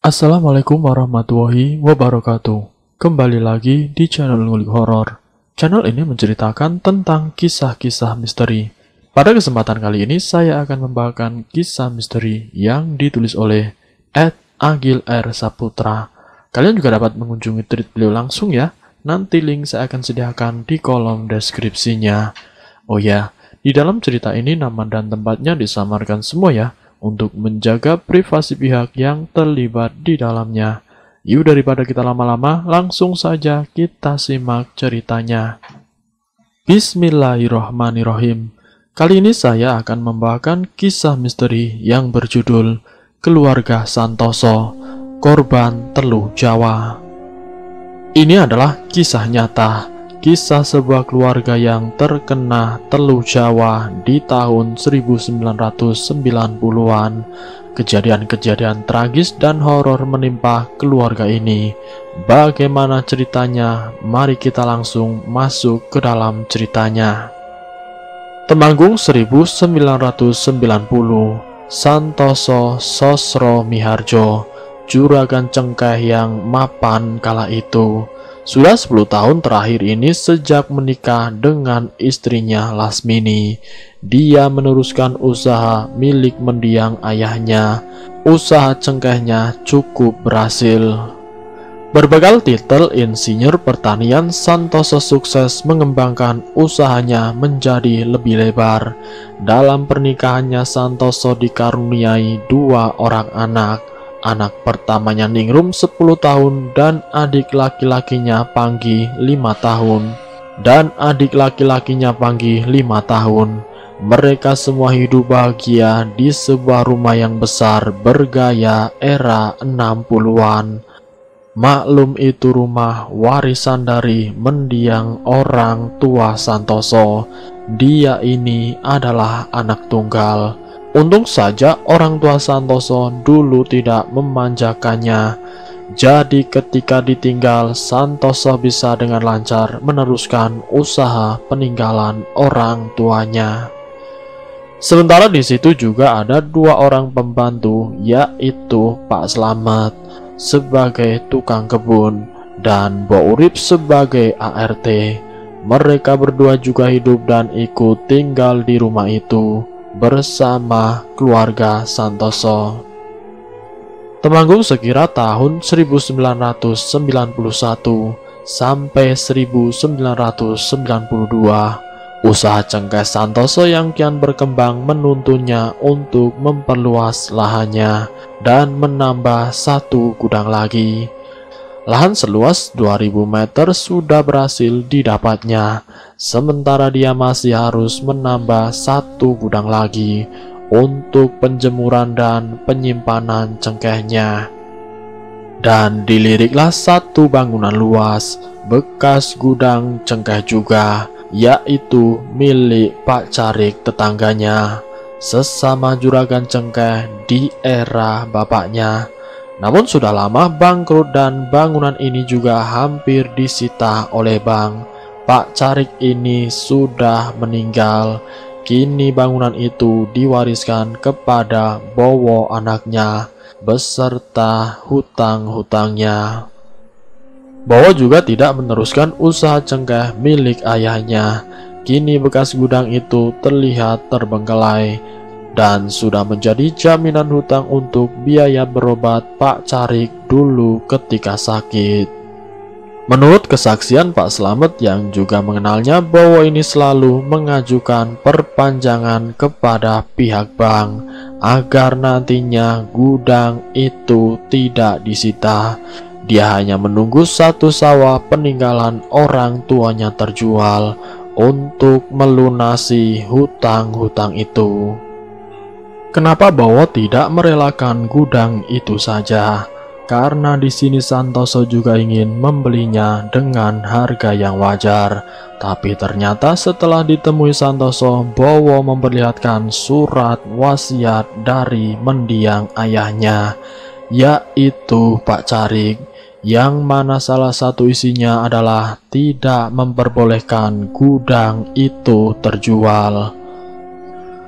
Assalamualaikum warahmatullahi wabarakatuh. Kembali lagi di channel Ngulik Horor. Channel ini menceritakan tentang kisah-kisah misteri. Pada kesempatan kali ini saya akan membawakan kisah misteri yang ditulis oleh @Agil R. Saputra. Kalian juga dapat mengunjungi tweet beliau langsung ya. Nanti link saya akan sediakan di kolom deskripsinya. Oh ya, di dalam cerita ini nama dan tempatnya disamarkan semua ya, untuk menjaga privasi pihak yang terlibat di dalamnya. Yuk daripada kita lama-lama, langsung saja kita simak ceritanya. Bismillahirrohmanirrohim. Kali ini saya akan membawakan kisah misteri yang berjudul Keluarga Santoso, Korban Teluh Jawa. Ini adalah kisah nyata. Kisah sebuah keluarga yang terkena teluh Jawa di tahun 1990-an. Kejadian-kejadian tragis dan horor menimpa keluarga ini. Bagaimana ceritanya? Mari kita langsung masuk ke dalam ceritanya. Temanggung 1990, Santoso Sosro Miharjo, juragan cengkeh yang mapan kala itu. Sudah 10 tahun terakhir ini sejak menikah dengan istrinya Lasmini. Dia meneruskan usaha milik mendiang ayahnya. Usaha cengkehnya cukup berhasil. Berbekal titel insinyur pertanian, Santoso sukses mengembangkan usahanya menjadi lebih lebar. Dalam pernikahannya Santoso dikaruniai 2 orang anak. Anak pertamanya Ningrum 10 tahun dan adik laki-lakinya Panggi 5 tahun. Mereka semua hidup bahagia di sebuah rumah yang besar bergaya era 60-an. Maklum itu rumah warisan dari mendiang orang tua Santoso. Dia ini adalah anak tunggal. Untung saja orang tua Santoso dulu tidak memanjakannya. Jadi ketika ditinggal, Santoso bisa dengan lancar meneruskan usaha peninggalan orang tuanya. Sementara di situ juga ada 2 orang pembantu, yaitu Pak Slamet sebagai tukang kebun dan Mbok Urip sebagai ART. Mereka berdua juga hidup dan ikut tinggal di rumah itu bersama keluarga Santoso. Temanggung sekira tahun 1991 sampai 1992. Usaha cengkeh Santoso yang kian berkembang menuntunnya untuk memperluas lahannya dan menambah 1 gudang lagi. Lahan seluas 2000 meter sudah berhasil didapatnya, sementara dia masih harus menambah 1 gudang lagi untuk penjemuran dan penyimpanan cengkehnya. Dan diliriklah 1 bangunan luas bekas gudang cengkeh juga, yaitu milik Pak Carik tetangganya, sesama juragan cengkeh di era bapaknya. Namun sudah lama bangkrut dan bangunan ini juga hampir disita oleh bank. Pak Carik ini sudah meninggal. Kini bangunan itu diwariskan kepada Bowo anaknya beserta hutang-hutangnya. Bowo juga tidak meneruskan usaha cengkeh milik ayahnya. Kini bekas gudang itu terlihat terbengkelai dan sudah menjadi jaminan hutang untuk biaya berobat Pak Carik dulu ketika sakit. Menurut kesaksian Pak Slamet yang juga mengenalnya, Bowo ini selalu mengajukan perpanjangan kepada pihak bank agar nantinya gudang itu tidak disita. Dia hanya menunggu 1 sawah peninggalan orang tuanya terjual untuk melunasi hutang-hutang itu. Kenapa Bowo tidak merelakan gudang itu saja? Karena di sini Santoso juga ingin membelinya dengan harga yang wajar. Tapi ternyata setelah ditemui Santoso, Bowo memperlihatkan surat wasiat dari mendiang ayahnya, yaitu Pak Carik, yang mana salah satu isinya adalah tidak memperbolehkan gudang itu terjual.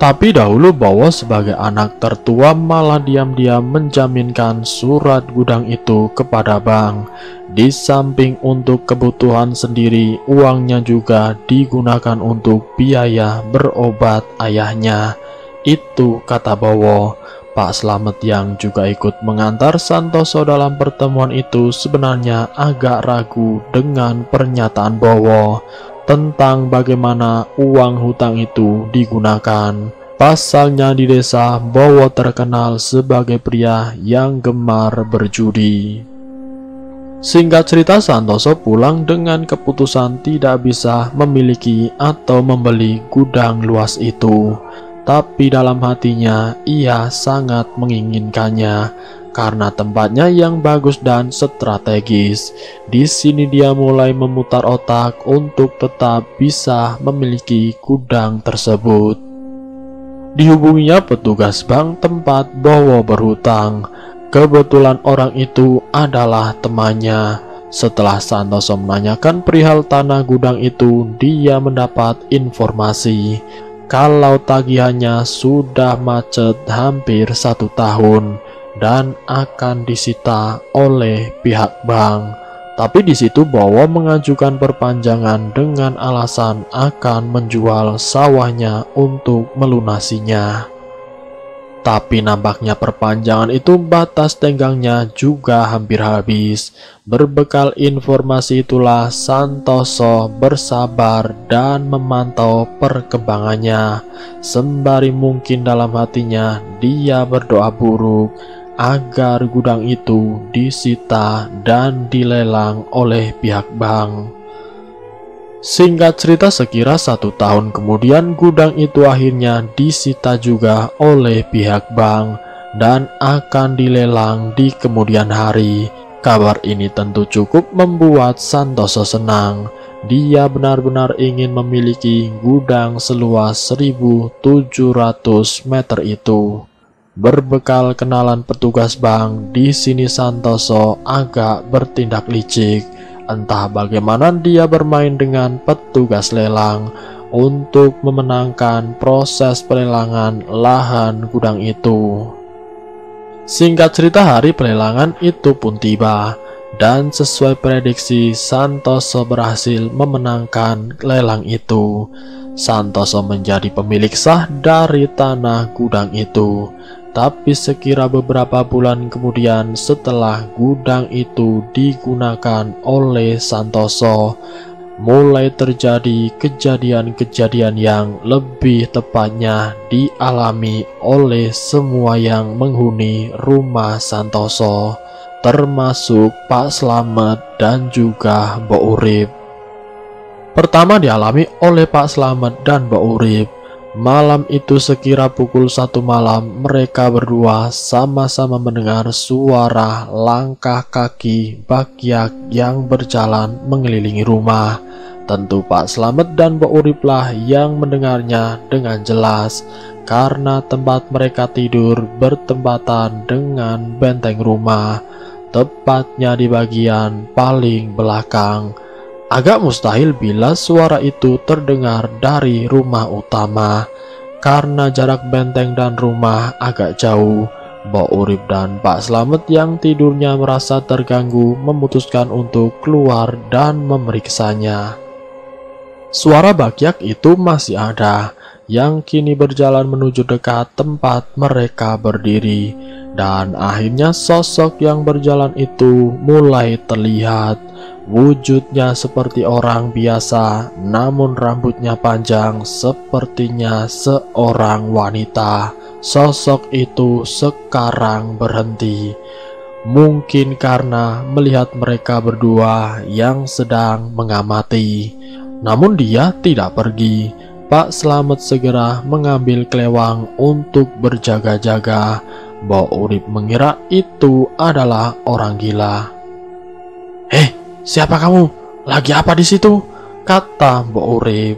Tapi dahulu Bowo sebagai anak tertua malah diam-diam menjaminkan surat gudang itu kepada bank. Di samping untuk kebutuhan sendiri, uangnya juga digunakan untuk biaya berobat ayahnya. Itu kata Bowo. Pak Slamet yang juga ikut mengantar Santoso dalam pertemuan itu sebenarnya agak ragu dengan pernyataan Bowo tentang bagaimana uang hutang itu digunakan. Pasalnya di desa, Bowo terkenal sebagai pria yang gemar berjudi. Singkat cerita, Santoso pulang dengan keputusan tidak bisa memiliki atau membeli gudang luas itu. Tapi dalam hatinya ia sangat menginginkannya karena tempatnya yang bagus dan strategis. Di sini dia mulai memutar otak untuk tetap bisa memiliki gudang tersebut. Dihubunginya petugas bank tempat Bowo berhutang. Kebetulan orang itu adalah temannya. Setelah Santoso menanyakan perihal tanah gudang itu, dia mendapat informasi kalau tagihannya sudah macet hampir 1 tahun dan akan disita oleh pihak bank. Tapi di situ Bowo mengajukan perpanjangan dengan alasan akan menjual sawahnya untuk melunasinya. Tapi nampaknya perpanjangan itu batas tenggangnya juga hampir habis. Berbekal informasi itulah Santoso bersabar dan memantau perkembangannya. Sembari mungkin dalam hatinya dia berdoa buruk agar gudang itu disita dan dilelang oleh pihak bank. Singkat cerita, sekira 1 tahun kemudian gudang itu akhirnya disita juga oleh pihak bank dan akan dilelang di kemudian hari. Kabar ini tentu cukup membuat Santoso senang. Dia benar-benar ingin memiliki gudang seluas 1.700 meter itu. Berbekal kenalan petugas bank, di sini Santoso agak bertindak licik. Entah bagaimana dia bermain dengan petugas lelang untuk memenangkan proses pelelangan lahan gudang itu. Singkat cerita, hari pelelangan itu pun tiba dan sesuai prediksi Santoso berhasil memenangkan lelang itu. Santoso menjadi pemilik sah dari tanah gudang itu. Tapi sekira beberapa bulan kemudian setelah gudang itu digunakan oleh Santoso, mulai terjadi kejadian-kejadian yang lebih tepatnya dialami oleh semua yang menghuni rumah Santoso, termasuk Pak Slamet dan juga Mbok Urip. Pertama dialami oleh Pak Slamet dan Mbok Urip. Malam itu sekira pukul 1 malam, mereka berdua sama-sama mendengar suara langkah kaki Bagyak yang berjalan mengelilingi rumah. Tentu Pak Slamet dan Mbok Urip lah yang mendengarnya dengan jelas, karena tempat mereka tidur bertempatan dengan benteng rumah, tepatnya di bagian paling belakang. Agak mustahil bila suara itu terdengar dari rumah utama, karena jarak benteng dan rumah agak jauh. Mbok Urip dan Pak Slamet yang tidurnya merasa terganggu memutuskan untuk keluar dan memeriksanya. Suara Bagyak itu masih ada, yang kini berjalan menuju dekat tempat mereka berdiri, dan akhirnya sosok yang berjalan itu mulai terlihat. Wujudnya seperti orang biasa, namun rambutnya panjang sepertinya seorang wanita. Sosok itu sekarang berhenti, mungkin karena melihat mereka berdua yang sedang mengamati. Namun dia tidak pergi. Pak Slamet segera mengambil kelewang untuk berjaga-jaga. Mbok Urip mengira itu adalah orang gila. "Siapa kamu? Lagi apa di situ?" kata Mbok Urip.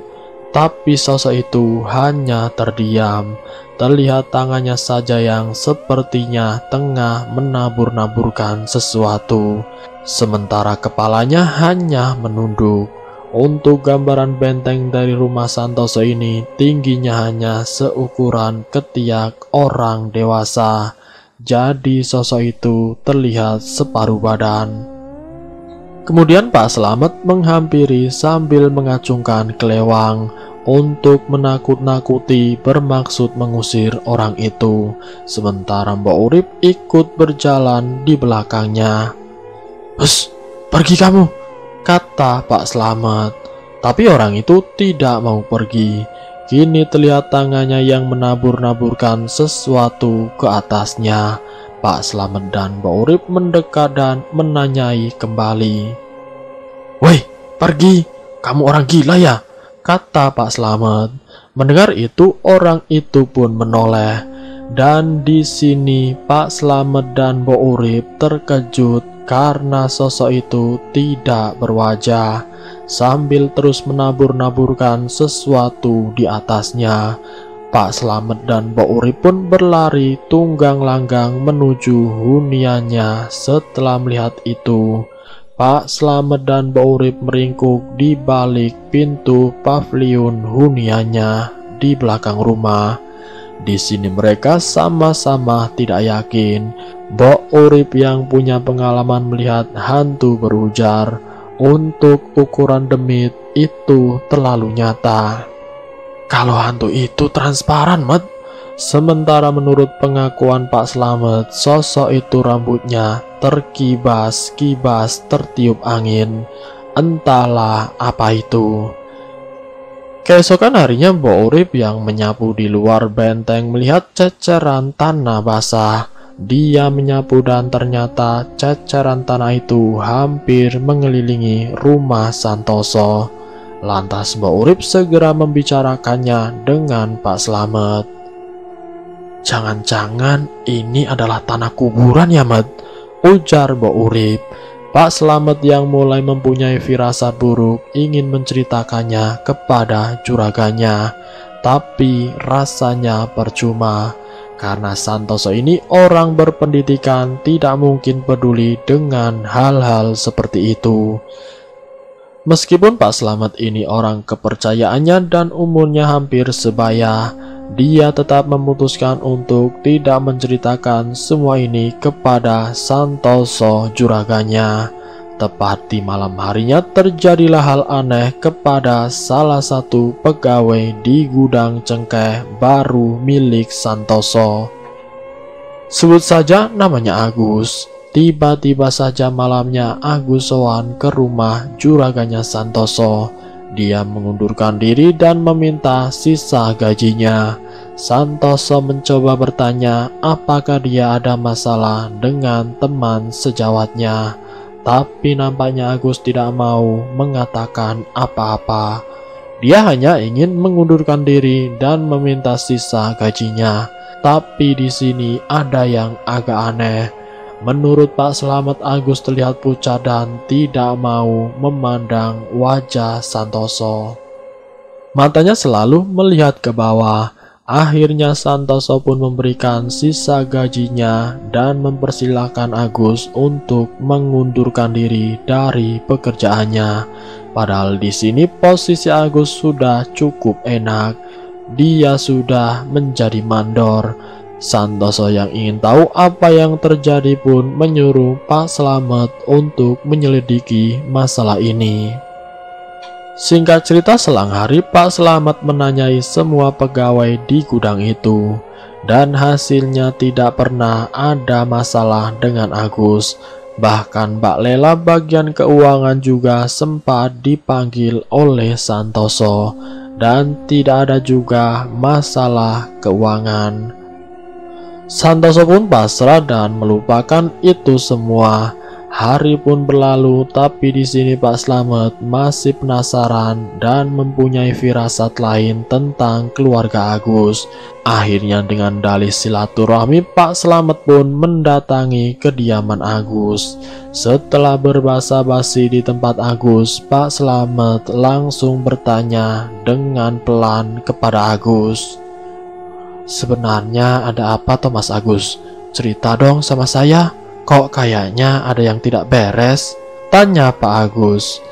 Tapi sosok itu hanya terdiam. Terlihat tangannya saja yang sepertinya tengah menabur-naburkan sesuatu, sementara kepalanya hanya menunduk. Untuk gambaran benteng dari rumah Santoso ini tingginya hanya seukuran ketiak orang dewasa. Jadi sosok itu terlihat separuh badan. Kemudian Pak Slamet menghampiri sambil mengacungkan kelewang untuk menakut-nakuti, bermaksud mengusir orang itu. Sementara Mbok Urip ikut berjalan di belakangnya. "Hus, pergi kamu," kata Pak Slamet. Tapi orang itu tidak mau pergi. Kini terlihat tangannya yang menabur-naburkan sesuatu ke atasnya. Pak Slamet dan Mbok Urip mendekat dan menanyai kembali. "Woi, pergi, kamu orang gila ya?" kata Pak Slamet. Mendengar itu, orang itu pun menoleh. Dan di sini Pak Slamet dan Mbok Urip terkejut karena sosok itu tidak berwajah, sambil terus menabur-naburkan sesuatu di atasnya. Pak Slamet dan Mbok Urip pun berlari tunggang langgang menuju huniannya. Setelah melihat itu, Pak Slamet dan Mbok Urip meringkuk di balik pintu paviliun huniannya di belakang rumah. Di sini mereka sama-sama tidak yakin. Mbok Urip yang punya pengalaman melihat hantu berujar, "Untuk ukuran demit itu terlalu nyata. Kalau hantu itu transparan, Mat." Sementara menurut pengakuan Pak Slamet, sosok itu rambutnya terkibas-kibas tertiup angin. Entahlah apa itu. Keesokan harinya Mbok Urip yang menyapu di luar benteng melihat ceceran tanah basah. Dia menyapu dan ternyata ceceran tanah itu hampir mengelilingi rumah Santoso. Lantas Mbok Urip segera membicarakannya dengan Pak Slamet. "Jangan-jangan ini adalah tanah kuburan ya, Mat?" ujar Mbok Urip. Pak Slamet yang mulai mempunyai firasat buruk ingin menceritakannya kepada juraganya, tapi rasanya percuma. Karena Santoso ini orang berpendidikan, tidak mungkin peduli dengan hal-hal seperti itu. Meskipun Pak Slamet ini orang kepercayaannya dan umurnya hampir sebaya, dia tetap memutuskan untuk tidak menceritakan semua ini kepada Santoso juraganya. Tepat di malam harinya terjadilah hal aneh kepada salah satu pegawai di gudang cengkeh baru milik Santoso. Sebut saja namanya Agus. Tiba-tiba saja malamnya Agus sowan ke rumah juraganya Santoso. Dia mengundurkan diri dan meminta sisa gajinya. Santoso mencoba bertanya apakah dia ada masalah dengan teman sejawatnya, tapi nampaknya Agus tidak mau mengatakan apa-apa. Dia hanya ingin mengundurkan diri dan meminta sisa gajinya. Tapi di sini ada yang agak aneh. Menurut Pak Slamet, Agus terlihat pucat dan tidak mau memandang wajah Santoso. Matanya selalu melihat ke bawah. Akhirnya Santoso pun memberikan sisa gajinya dan mempersilahkan Agus untuk mengundurkan diri dari pekerjaannya. Padahal di sini posisi Agus sudah cukup enak. Dia sudah menjadi mandor. Santoso yang ingin tahu apa yang terjadi pun menyuruh Pak Slamet untuk menyelidiki masalah ini. Singkat cerita, selang hari Pak Slamet menanyai semua pegawai di gudang itu, dan hasilnya tidak pernah ada masalah dengan Agus. Bahkan Mbak Lela bagian keuangan juga sempat dipanggil oleh Santoso, dan tidak ada juga masalah keuangan. Santoso pun pasrah dan melupakan itu semua. Hari pun berlalu, tapi di sini Pak Slamet masih penasaran dan mempunyai firasat lain tentang keluarga Agus. Akhirnya dengan dalih silaturahmi, Pak Slamet pun mendatangi kediaman Agus. Setelah berbasa-basi di tempat Agus, Pak Slamet langsung bertanya dengan pelan kepada Agus. "Sebenarnya ada apa toh Mas Agus? Cerita dong sama saya. Kok kayaknya ada yang tidak beres?" tanya Pak Agus.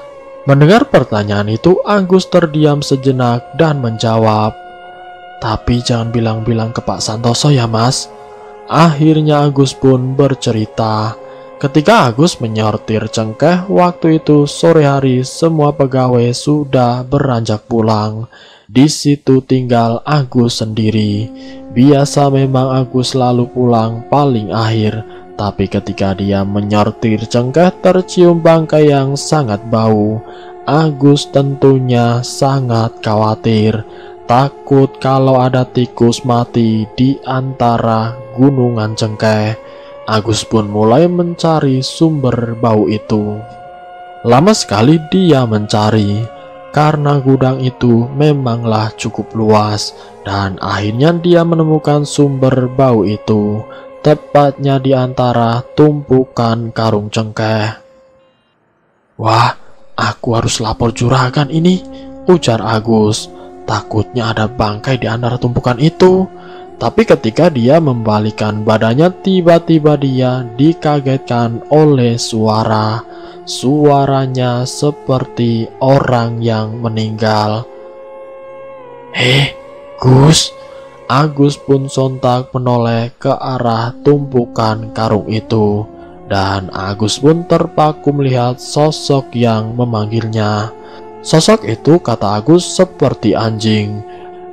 Mendengar pertanyaan itu, Agus terdiam sejenak dan menjawab, "Tapi jangan bilang-bilang ke Pak Santoso ya Mas." Akhirnya Agus pun bercerita. Ketika Agus menyortir cengkeh waktu itu sore hari, semua pegawai sudah beranjak pulang. Di situ tinggal Agus sendiri. Biasa memang Agus selalu pulang paling akhir, tapi ketika dia menyortir cengkeh tercium bangkai yang sangat bau. Agus tentunya sangat khawatir, takut kalau ada tikus mati di antara gunungan cengkeh. Agus pun mulai mencari sumber bau itu. Lama sekali dia mencari, karena gudang itu memanglah cukup luas, dan akhirnya dia menemukan sumber bau itu, tepatnya di antara tumpukan karung cengkeh. "Wah, aku harus lapor juragan ini," ujar Agus. "Takutnya ada bangkai di antara tumpukan itu." Tapi ketika dia membalikkan badannya, tiba-tiba dia dikagetkan oleh suara. Suaranya seperti orang yang meninggal. Gus!" Agus pun sontak menoleh ke arah tumpukan karung itu. Dan Agus pun terpaku melihat sosok yang memanggilnya. Sosok itu, kata Agus, seperti anjing,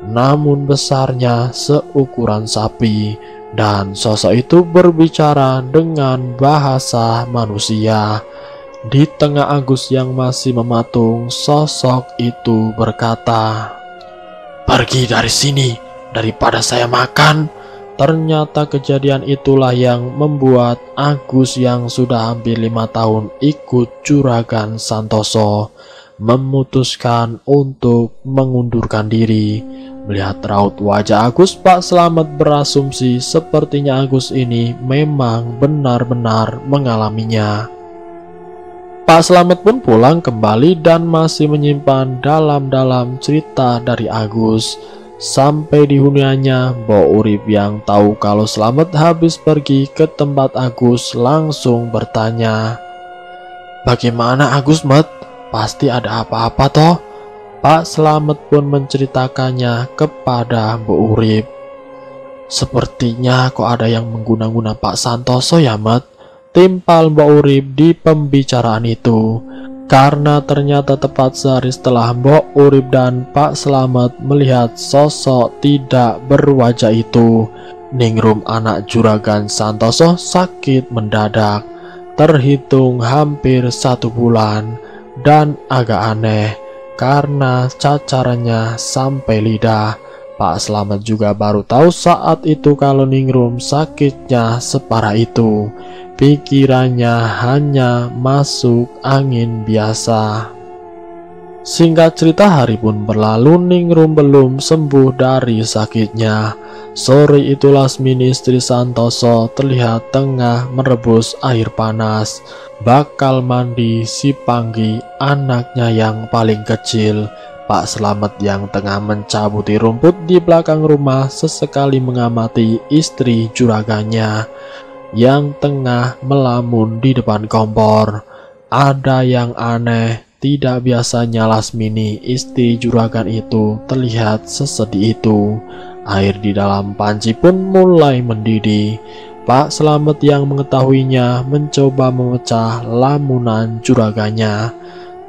namun besarnya seukuran sapi, dan sosok itu berbicara dengan bahasa manusia. Di tengah Agus yang masih mematung, sosok itu berkata, "Pergi dari sini, daripada saya makan." Ternyata kejadian itulah yang membuat Agus yang sudah hampir 5 tahun ikut Juragan Santoso memutuskan untuk mengundurkan diri. Melihat raut wajah Agus, Pak Slamet berasumsi sepertinya Agus ini memang benar-benar mengalaminya. Pak Slamet pun pulang kembali dan masih menyimpan dalam-dalam cerita dari Agus. Sampai di huniannya, Mbok Urip yang tahu kalau Slamet habis pergi ke tempat Agus langsung bertanya, "Bagaimana Agus, Met? Pasti ada apa-apa toh?" Pak Slamet pun menceritakannya kepada Mbok Urip. "Sepertinya kok ada yang mengguna-guna Pak Santoso ya, Met?" timpal Mbok Urip di pembicaraan itu. Karena ternyata tepat sehari setelah Mbok Urip dan Pak Slamet melihat sosok tidak berwajah itu, Ningrum anak Juragan Santoso sakit mendadak, terhitung hampir 1 bulan, dan agak aneh karena cacarannya sampai lidah. Pak Slamet juga baru tahu saat itu kalau Ningrum sakitnya separah itu. Pikirannya hanya masuk angin biasa. Singkat cerita, hari pun berlalu, Ningrum belum sembuh dari sakitnya. Sore itu Lasmini istri Santoso terlihat tengah merebus air panas, bakal mandi si Panggi, anaknya yang paling kecil. Pak Slamet yang tengah mencabuti rumput di belakang rumah sesekali mengamati istri juragannya yang tengah melamun di depan kompor. Ada yang aneh, tidak biasanya Lasmini istri juragan itu terlihat sesedih itu. Air di dalam panci pun mulai mendidih. Pak Slamet yang mengetahuinya mencoba memecah lamunan juragannya,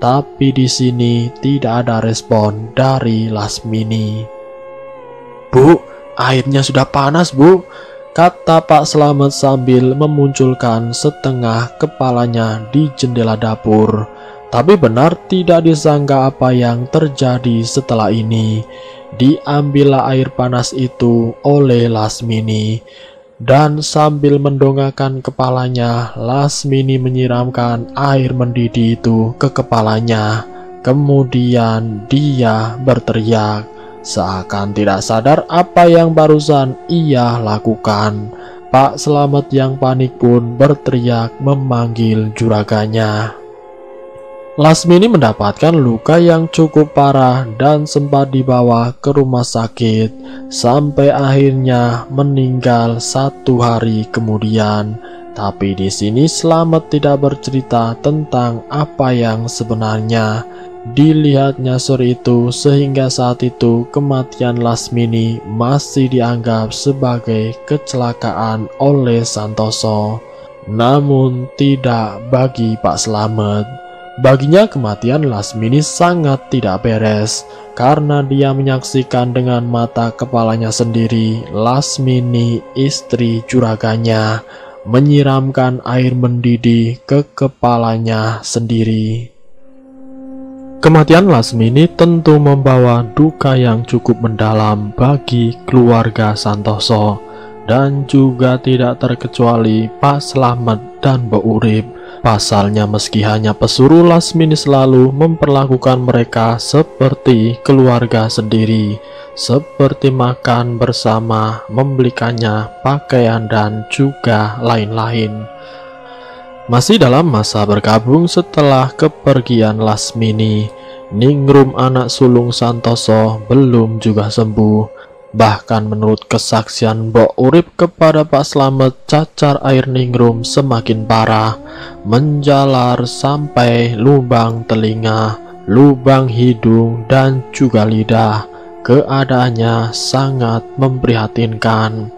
tapi di sini tidak ada respon dari Lasmini. "Bu, airnya sudah panas, Bu," kata Pak Slamet sambil memunculkan setengah kepalanya di jendela dapur. Tapi benar tidak disangka apa yang terjadi setelah ini. Diambillah air panas itu oleh Lasmini, dan sambil mendongakkan kepalanya, Lasmini menyiramkan air mendidih itu ke kepalanya. Kemudian dia berteriak, seakan tidak sadar apa yang barusan ia lakukan. Pak Slamet yang panik pun berteriak memanggil juragannya. Lasmini mendapatkan luka yang cukup parah dan sempat dibawa ke rumah sakit sampai akhirnya meninggal 1 hari kemudian. Tapi di sini Slamet tidak bercerita tentang apa yang sebenarnya dilihatnya sore itu, sehingga saat itu kematian Lasmini masih dianggap sebagai kecelakaan oleh Santoso. Namun tidak bagi Pak Slamet. Baginya kematian Lasmini sangat tidak beres, karena dia menyaksikan dengan mata kepalanya sendiri Lasmini, istri juraganya, menyiramkan air mendidih ke kepalanya sendiri. Kematian Lasmini tentu membawa duka yang cukup mendalam bagi keluarga Santoso, dan juga tidak terkecuali Pak Slamet dan Mbok Urip. Pasalnya meski hanya pesuruh, Lasmini selalu memperlakukan mereka seperti keluarga sendiri, seperti makan bersama, membelikannya pakaian, dan juga lain-lain. Masih dalam masa berkabung setelah kepergian Lasmini, Ningrum anak sulung Santoso belum juga sembuh. Bahkan menurut kesaksian Mbok Urip kepada Pak Slamet, cacar air Ningrum semakin parah, menjalar sampai lubang telinga, lubang hidung, dan juga lidah. Keadaannya sangat memprihatinkan.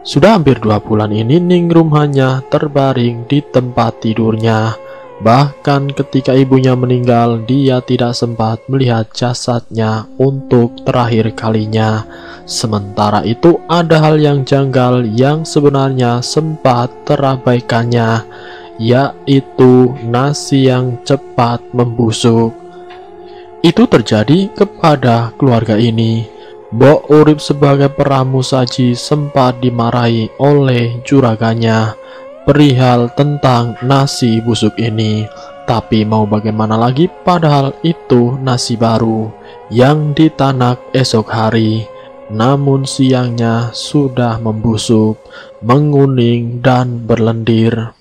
Sudah hampir 2 bulan ini Ningrum hanya terbaring di tempat tidurnya. Bahkan ketika ibunya meninggal, dia tidak sempat melihat jasadnya untuk terakhir kalinya. Sementara itu ada hal yang janggal yang sebenarnya sempat terabaikannya, yaitu nasi yang cepat membusuk. Itu terjadi kepada keluarga ini. Mbok Urip sebagai peramu saji sempat dimarahi oleh juraganya perihal tentang nasi busuk ini. Tapi mau bagaimana lagi, padahal itu nasi baru yang ditanak esok hari. Namun siangnya sudah membusuk, menguning, dan berlendir.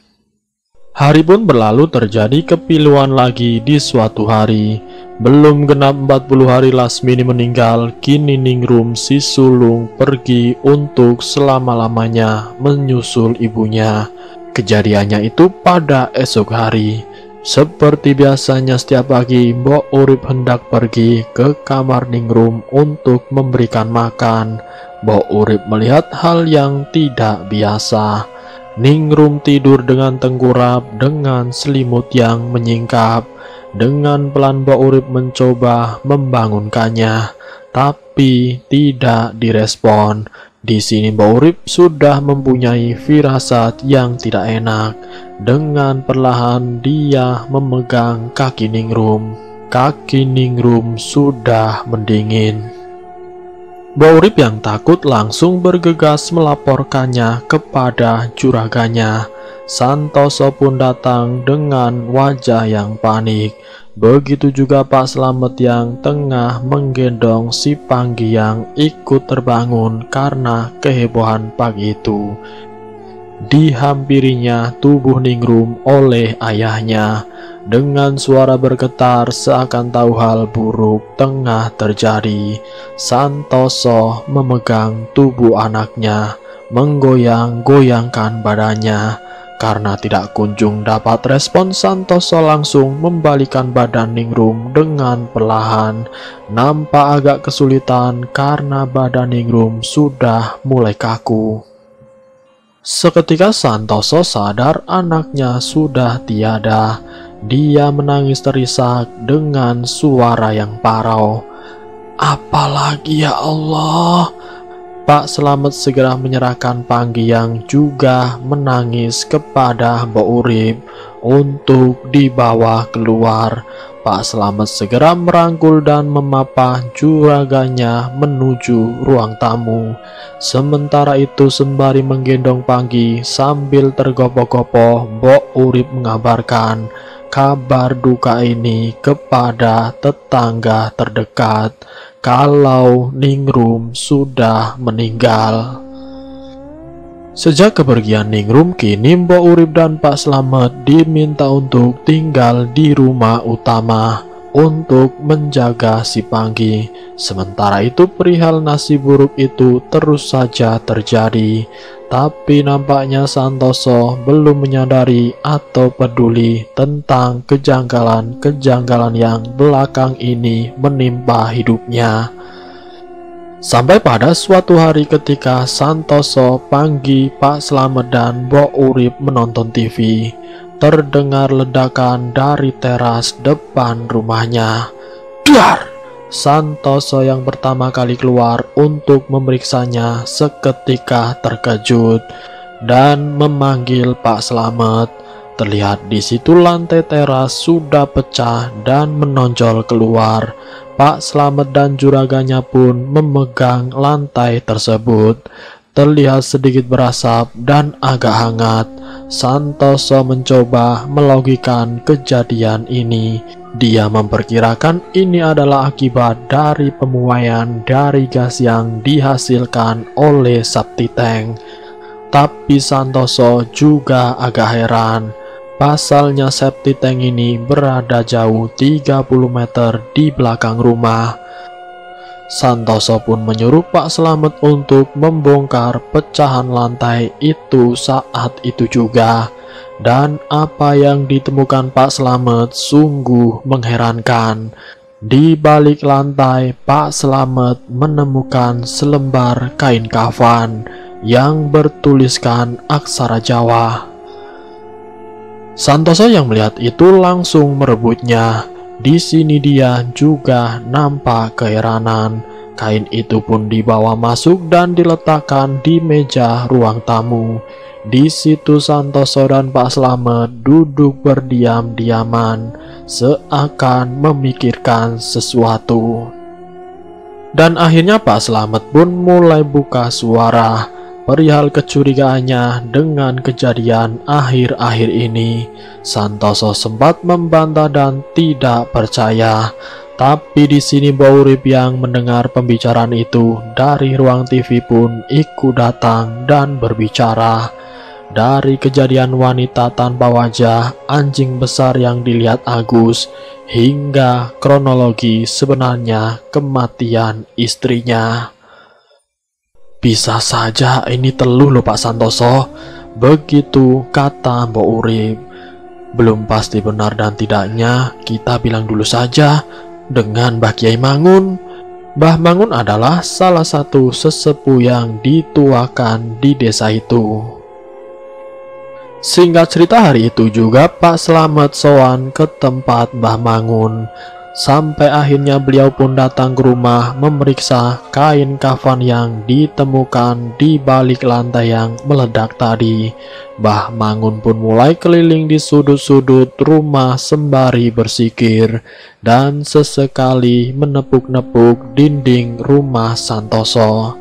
Hari pun berlalu, terjadi kepiluan lagi di suatu hari. Belum genap 40 hari Lasmini meninggal, kini Ningrum si sulung pergi untuk selama-lamanya menyusul ibunya. Kejadiannya itu pada esok hari. Seperti biasanya setiap pagi, Mbok Urip hendak pergi ke kamar Ningrum untuk memberikan makan. Mbok Urip melihat hal yang tidak biasa. Ningrum tidur dengan tengkurap, dengan selimut yang menyingkap. Dengan pelan Mbok Urip mencoba membangunkannya, tapi tidak direspon. Di sini Mbok Urip sudah mempunyai firasat yang tidak enak. Dengan perlahan dia memegang kaki Ningrum. Kaki Ningrum sudah mendingin. Mbok Urip yang takut langsung bergegas melaporkannya kepada juraganya. Santoso pun datang dengan wajah yang panik. Begitu juga Pak Slamet yang tengah menggendong si Panggi yang ikut terbangun karena kehebohan pagi itu. Dihampirinya tubuh Ningrum oleh ayahnya. Dengan suara bergetar seakan tahu hal buruk tengah terjadi, Santoso memegang tubuh anaknya, menggoyang-goyangkan badannya. Karena tidak kunjung dapat respon, Santoso langsung membalikan badan Ningrum dengan perlahan. Nampak agak kesulitan karena badan Ningrum sudah mulai kaku. Seketika Santoso sadar anaknya sudah tiada. Dia menangis terisak dengan suara yang parau. "Apalagi ya Allah?" Pak Slamet segera menyerahkan Panggi yang juga menangis kepada Mbok Urip untuk dibawa keluar. Pak Slamet segera merangkul dan memapah juraganya menuju ruang tamu. Sementara itu sembari menggendong Panggi sambil tergopoh-gopoh, Mbok Urip mengabarkan kabar duka ini kepada tetangga terdekat, kalau Ningrum sudah meninggal. Sejak kepergian Ningrum, kini Mbok Urip dan Pak Slamet diminta untuk tinggal di rumah utama. untuk menjaga si Panggi. Sementara itu perihal nasib buruk itu terus saja terjadi, tapi nampaknya Santoso belum menyadari atau peduli tentang kejanggalan-kejanggalan yang belakang ini menimpa hidupnya. Sampai pada suatu hari ketika Santoso, Panggi, Pak Slamet dan Mbok Urip menonton TV, terdengar ledakan dari teras depan rumahnya. Dar! Santoso yang pertama kali keluar untuk memeriksanya seketika terkejut dan memanggil Pak Slamet. Terlihat di situ lantai teras sudah pecah dan menonjol keluar. Pak Slamet dan juraganya pun memegang lantai tersebut. Terlihat sedikit berasap dan agak hangat. Santoso mencoba melogikan kejadian ini. Dia memperkirakan ini adalah akibat dari pemuaian dari gas yang dihasilkan oleh Sakti Tank. Tapi Santoso juga agak heran. Pasalnya Sakti Tank ini berada jauh 30 meter di belakang rumah. Santoso pun menyuruh Pak Slamet untuk membongkar pecahan lantai itu saat itu juga. Dan apa yang ditemukan Pak Slamet sungguh mengherankan. Di balik lantai, Pak Slamet menemukan selembar kain kafan yang bertuliskan aksara Jawa. Santoso yang melihat itu langsung merebutnya. Di sini dia juga nampak keheranan. Kain itu pun dibawa masuk dan diletakkan di meja ruang tamu. Di situ Santoso dan Pak Slamet duduk berdiam-diaman, seakan memikirkan sesuatu. Dan akhirnya Pak Slamet pun mulai buka suara perihal kecurigaannya dengan kejadian akhir-akhir ini. Santoso sempat membantah dan tidak percaya. Tapi di sini Mbok Urip yang mendengar pembicaraan itu dari ruang TV pun ikut datang dan berbicara. Dari kejadian wanita tanpa wajah, anjing besar yang dilihat Agus, hingga kronologi sebenarnya kematian istrinya. Bisa saja ini teluh loh Pak Santoso, begitu kata Mbok Urip. Belum pasti benar dan tidaknya, kita bilang dulu saja dengan Mbah Kiai Mangun. Mbah Mangun adalah salah satu sesepuh yang dituakan di desa itu. Singkat cerita, hari itu juga Pak Slamet sowan ke tempat Mbah Mangun. Sampai akhirnya beliau pun datang ke rumah memeriksa kain kafan yang ditemukan di balik lantai yang meledak tadi. Mbah Mangun pun mulai keliling di sudut-sudut rumah sembari bersikir dan sesekali menepuk-nepuk dinding rumah Santoso.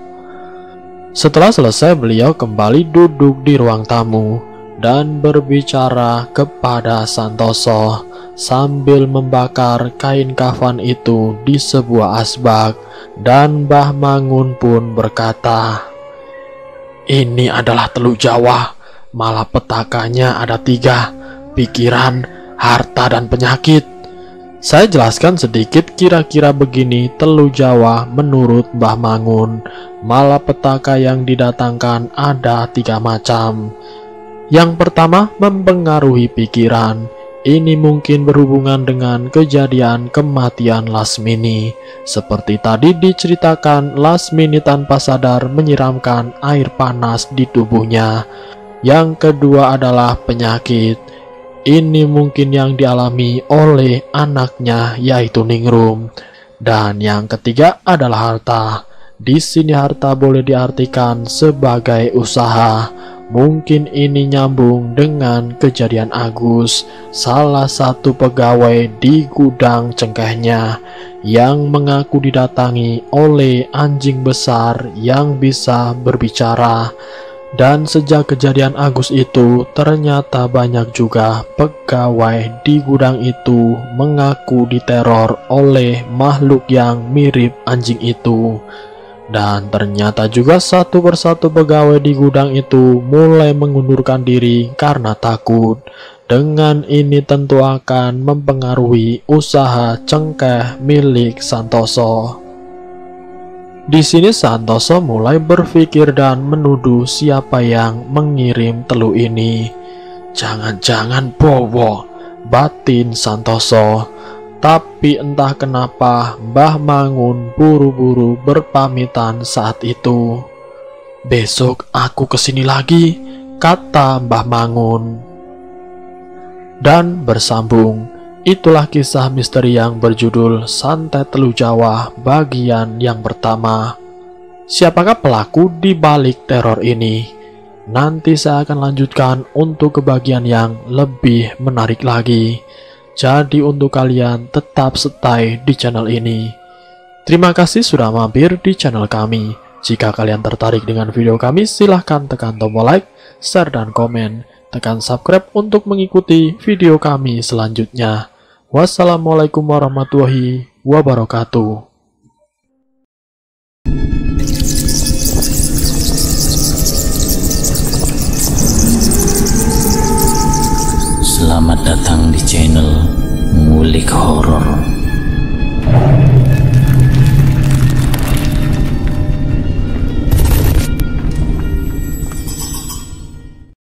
Setelah selesai, beliau kembali duduk di ruang tamu dan berbicara kepada Santoso sambil membakar kain kafan itu di sebuah asbak. Dan Mbah Mangun pun berkata, "Ini adalah teluk Jawa, malapetakannya ada 3, pikiran, harta, dan penyakit." Saya jelaskan sedikit, kira-kira begini teluk Jawa menurut Mbah Mangun. Malapetaka yang didatangkan ada 3 macam. Yang pertama, mempengaruhi pikiran. Ini mungkin berhubungan dengan kejadian kematian Lasmini. Seperti tadi diceritakan, Lasmini tanpa sadar menyiramkan air panas di tubuhnya. Yang kedua adalah penyakit. Ini mungkin yang dialami oleh anaknya, yaitu Ningrum. Dan yang ketiga adalah harta. Di sini harta boleh diartikan sebagai usaha. Mungkin ini nyambung dengan kejadian Agus, salah satu pegawai di gudang cengkehnya, yang mengaku didatangi oleh anjing besar yang bisa berbicara. Dan sejak kejadian Agus itu, ternyata banyak juga pegawai di gudang itu mengaku diteror oleh makhluk yang mirip anjing itu. Dan ternyata juga satu persatu pegawai di gudang itu mulai mengundurkan diri karena takut. Dengan ini tentu akan mempengaruhi usaha cengkeh milik Santoso. Di sini Santoso mulai berpikir dan menuduh siapa yang mengirim telu ini. Jangan-jangan Bowo, batin Santoso. Tapi entah kenapa Mbah Mangun buru-buru berpamitan saat itu. "Besok aku kesini lagi," kata Mbah Mangun. Dan bersambung, itulah kisah misteri yang berjudul Santet Telu Jawa bagian yang pertama. Siapakah pelaku di balik teror ini? Nanti saya akan lanjutkan untuk kebagian yang lebih menarik lagi. Jadi untuk kalian tetap stay di channel ini. Terima kasih sudah mampir di channel kami. Jika kalian tertarik dengan video kami, silahkan tekan tombol like, share, dan komen. Tekan subscribe untuk mengikuti video kami selanjutnya. Wassalamualaikum warahmatullahi wabarakatuh. Selamat datang di channel Ngulik Horor.